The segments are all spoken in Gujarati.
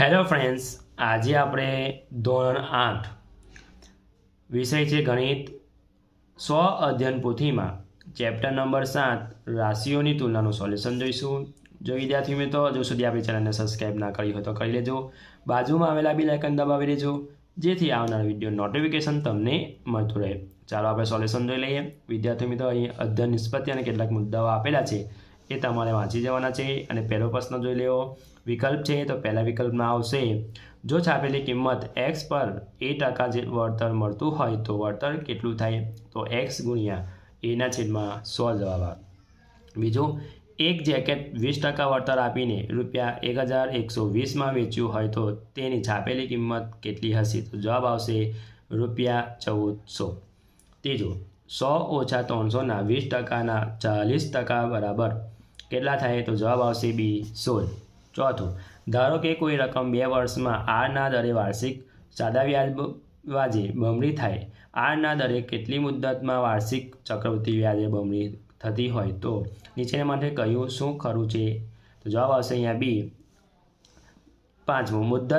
હેલો ફ્રેન્ડ્સ, આજે આપણે ધોરણ 8 વિષય છે ગણિત સ્વ અધ્યયન પોથીમાં ચેપ્ટર નંબર 7 રાશિઓની તુલનાનું સોલ્યુશન જોઈશું। જો વિદ્યાર્થી મિત્રો હજુ સુધી આપણી ચેનલને સબસ્ક્રાઇબ ના કરી હોય તો કરી લેજો, બાજુમાં આવેલા બેલ આઇકન દબાવી દેજો જેથી આવનાર વિડીયો નોટિફિકેશન તમને મળતું રહે। ચાલો આપણે સોલ્યુશન જોઈ લઈએ। વિદ્યાર્થી મિત્રો અહીં અધ્યયન નિષ્પત્તિ અને કેટલાક મુદ્દાઓ આપેલા છે એ તમારે વાંચી જવાના છે। અને પહેલો પ્રશ્ન જોઈ લેવો। વિકલ્પ છે તો પહેલા વિકલ્પમાં આવશે જો છાપેલી કિંમત x પર a% જે વળતર મળતું હોય તો વળતર કેટલું થાય, તો x ગુણ્યા a ના છેદમાં 100 જવાબ આવે। બીજું, એક જેકેટ 20% વળતર આપીને ₹1120માં વેચ્યું હોય તો તેની છાપેલી કિંમત કેટલી હશે, તો જવાબ આવશે ₹1400। ત્રીજું, 100 - 300ના 20%ના 40% બરાબર કેટલા થાય, તો જવાબ આવશે B 16। ચોથું, ધારો કે કોઈ રકમ 2 વર્ષમાં આરના દરે વાર્ષિક સાદા વ્યાજે બમણી થાય, આરના દરે કેટલી મુદ્દતમાં વાર્ષિક ચક્રવૃદ્ધિ વ્યાજે બમણી થતી હોય તો નીચેના માટે કયું શું ખરું છે, તો જવાબ આવશે અહીંયા B। પાંચમું, મુદ્દત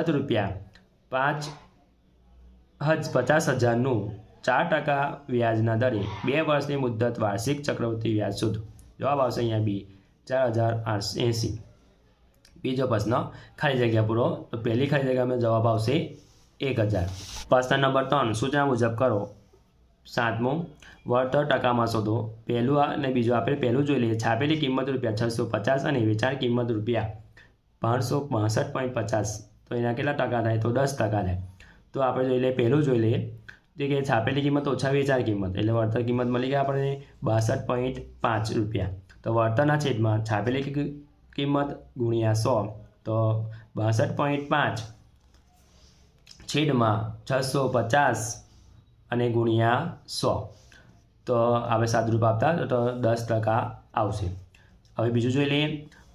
₹50,000નું 4% વ્યાજના દરે 2 વર્ષની મુદ્દત વાર્ષિક ચક્રવૃદ્ધિ વ્યાજ શોધો, જવાબ આવશે અહીંયા B 4880। બીજો પ્રશ્ન, ખાલી જગ્યા પૂરો, તો પહેલી ખાલી જગ્યામાં જવાબ આવશે 1000। પ્રશ્ન નંબર 3 સૂચના મુજબ કરો। સાતમું, વળતર ટકામાં શોધો। પહેલું અને બીજું આપણે પહેલું જોઈ લઈએ। છાપેલી કિંમત ₹650 અને વેચાણ કિંમત ₹562.50, તો એના કેટલા ટકા થાય, તો 10% થાય। તો આપણે જોઈ લઈએ, પહેલું જોઈ લઈએ તે કે છાપેલી કિંમત ઓછા વેચાણ કિંમત એટલે વળતર કિંમત મળી ગઈ આપણને ₹62.5, તો વળતરના છેદમાં છાપેલી કિંમત ગુણ્યા 100, તો 62.5 છેદમાં 650 અને ગુણ્યા 100, તો આપણે સાદુરૂપ આપતા તો 10% આવશે। હવે બીજું જોઈ લઈએ,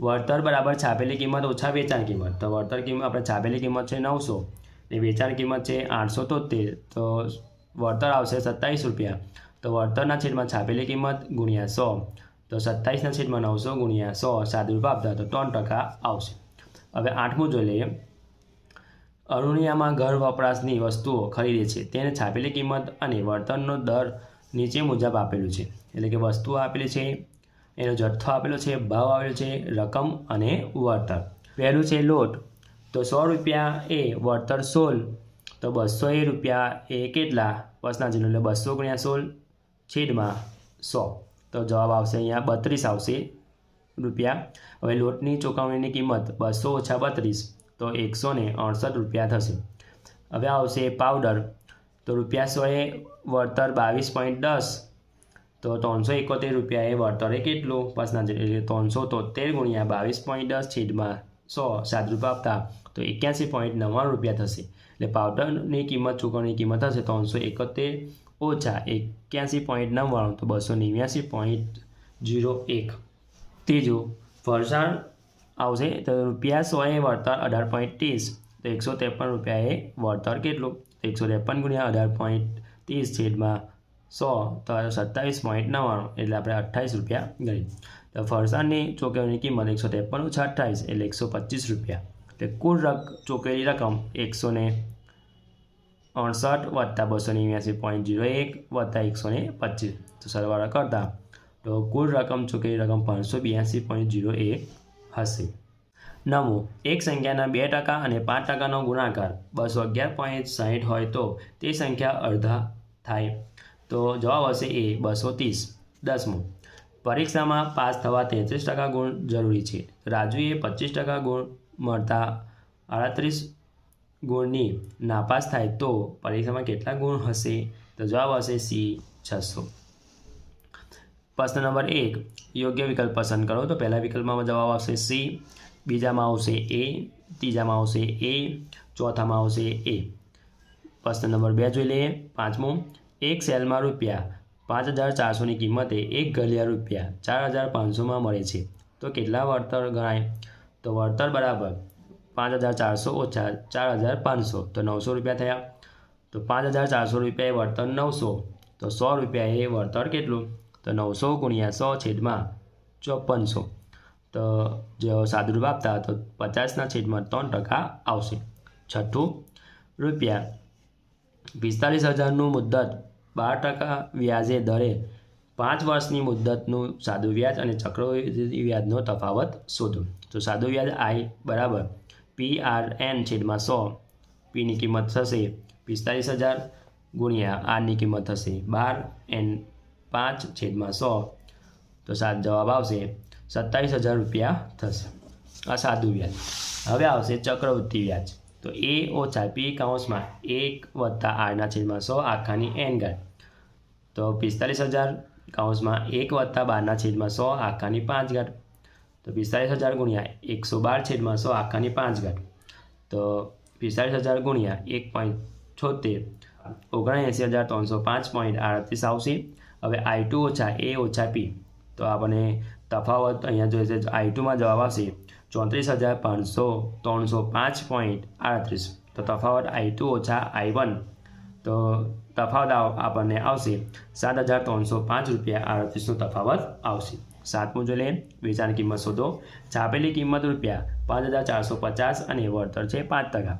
વળતર બરાબર છાપેલી કિંમત ઓછા વેચાણ કિંમત, તો વળતર કિંમત આપણે છાપેલી કિંમત છે 900 ને વેચાણ કિંમત છે 873, તો વળતર આવશે ₹27, તો વળતરના છેદમાં છાપેલી કિંમત ગુણ્યા 100, તો 27ના છેદમાં 900 ગુણ્યા 100 સાદુરૂપ આપતા તો 3% આવશે। હવે આઠમું જોઈ લઈએ, અરુણિયામાં ઘર વપરાશની વસ્તુઓ ખરીદે છે, તેને છાપેલી કિંમત અને વળતરનો દર નીચે મુજબ આપેલું છે, એટલે કે વસ્તુઓ આપેલી છે, એનો જથ્થો આપેલો છે, ભાવ આપેલો છે, રકમ અને વળતર। પહેલું છે લોટ, તો ₹100 એ વળતર 16, તો ₹200 એ કેટલા, પ્રશ્નાર્થ ચિહ્ન એટલે 200 ગુણ્યા 16 છેદમાં 100, તો જવાબ આવશે અહીંયા 32 આવશે રૂપિયા। હવે લોટની ચૂકવણીની કિંમત 200 - 32, તો ₹168 થશે। હવે આવશે પાવડર, તો ₹100 એ વળતર 22.10, તો ₹371 એ વળતર એ કેટલું, પ્રશ્નાર્થ એટલે 373 ગુણ્યા 22.10 છેદમાં 100 સાદુરૂપ આપતા તો ₹81.99 થશે। એટલે પાવડરની કિંમત ચૂકવણીની કિંમત હશે 371 ઓછા 81.99, તો ₹289.01। ત્રીજું, ફરસાણ આવશે તો ₹100 એ વળતર 18.30, તો ₹153 એ વળતર કેટલું, 153 ગુણ્યા 18.30 છેદમાં 100, તો 27.99 એટલે આપણે ₹28 ગણીએ। તો ફરસાણની ચૂકવણીની કિંમત 153 ઓછા 28 એટલે ₹125, એટલે કુલ ચૂકવેલી રકમ 168 વત્તા 289.01 વત્તા 125, તો સરવાળા કરતા તો કુલ રકમ ચૂકવેલી રકમ 582.01 હશે। નવમું, એક સંખ્યાના 2% અને 5%નો ગુણાકાર 211.60 હોય તો તે સંખ્યા અડધા થાય, તો જવાબ આવશે A 230। 10મું, પરીક્ષામાં પાસ થવા 33% ગુણ જરૂરી છે, રાજુએ 25% ગુણ મળતા 38 ગુણની નાપાસ થાય તો પરીક્ષામાં કેટલા ગુણ હશે, તો જવાબ આવશે C 600। પ્રશ્ન નંબર 1 યોગ્ય વિકલ્પ પસંદ કરો। તો પહેલા વિકલ્પમાં જવાબ આવશે C, બીજામાં આવશે A, ત્રીજામાં આવશે A, ચોથામાં આવશે A। પ્રશ્ન નંબર 2 જોઈ લઈએ। પાંચમું, એક સેલમાં ₹5400ની કિંમતે એક ઘડિયાળ ₹4500માં મળે છે, તો કેટલા વળતર ગણાય, તો વળતર બરાબર 5400 ઓછા 4500, તો ₹900 થયા, તો ₹5400 એ વળતર 900, તો ₹100 એ વળતર કેટલું, તો 900 ગુણ્યા 100 છેદમાં 5400, તો તો જો સાદુરૂપ આપતા તો 50/3% આવશે. છઠ્ઠું, રૂપિયા 45,000નું મુદ્દત 12% વ્યાજે દરે 5 વર્ષની મુદ્દતનું સાદું વ્યાજ અને ચક્રવૃદ્ધિ વ્યાજનો તફાવત શોધો. તો સાદું વ્યાજ I બરાબર PRN/100. પીની કિંમત થશે 45,000 ગુણ્યા આરની કિંમત થશે 12N5/100. તો જવાબ આવશે 27,000 રૂપિયા થશે. આ સાદું વ્યાજ. હવે આવશે ચક્રવૃદ્ધિ વ્યાજ. તો A ઓછા P કૌંસમાં 1 + R/100 આખાની n ઘાત. તો 45,000 કૌંસમાં 1 + 12/100 આખાની 5 ઘાત. તો 45,000 ગુણ્યા 112/100 આખાની 5 ઘાત. તો 45,000 ગુણ્યા 1.76 79,305.38 આવશે. હવે I2 ઓછા A ઓછા P. તો આપણને તફાવત અહીંયા જોઈએ છે. I2માં જવાબ આવશે 34,305.38. તો તફાવત I2 ઓછા I1. તો તફાવત આપણને આવશે 7,305.38 રૂપિયા તફાવત આવશે. સાતમું જોઈ લઈએ, વેચાણ કિંમત શોધો. છાપેલી કિંમત રૂપિયા 5,450 અને વળતર છે 5%.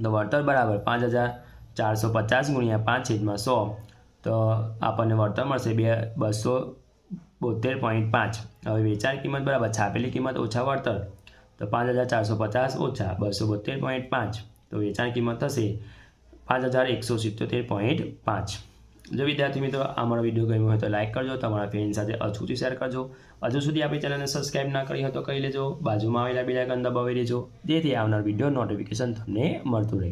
તો વળતર બરાબર 5,450 ગુણ્યા 5/100. તો આપણને વળતર મળશે 272.5. હવે વેચાણ કિંમત બરાબર છાપેલી કિંમત ઓછા વળતર. તો 5,450 ઓછા 272.5. તો વેચાણ કિંમત થશે 5,177.5. જો વિદ્યાર્થી મિત્રો અમારો વિડીયો ગમ્યો હોય તો લાઇક કરજો, તમારા ફ્રેન્ડ સાથે અચૂકથી શેર કરજો. હજુ સુધી આપણી ચેનલને સબસ્ક્રાઈબ ના કરી હોય તો કરી લેજો. બાજુમાં આવેલા બેલ આઇકન દબાવી દેજો, જેથી આવનાર વિડીયો નોટિફિકેશન તમને મળતું રહે.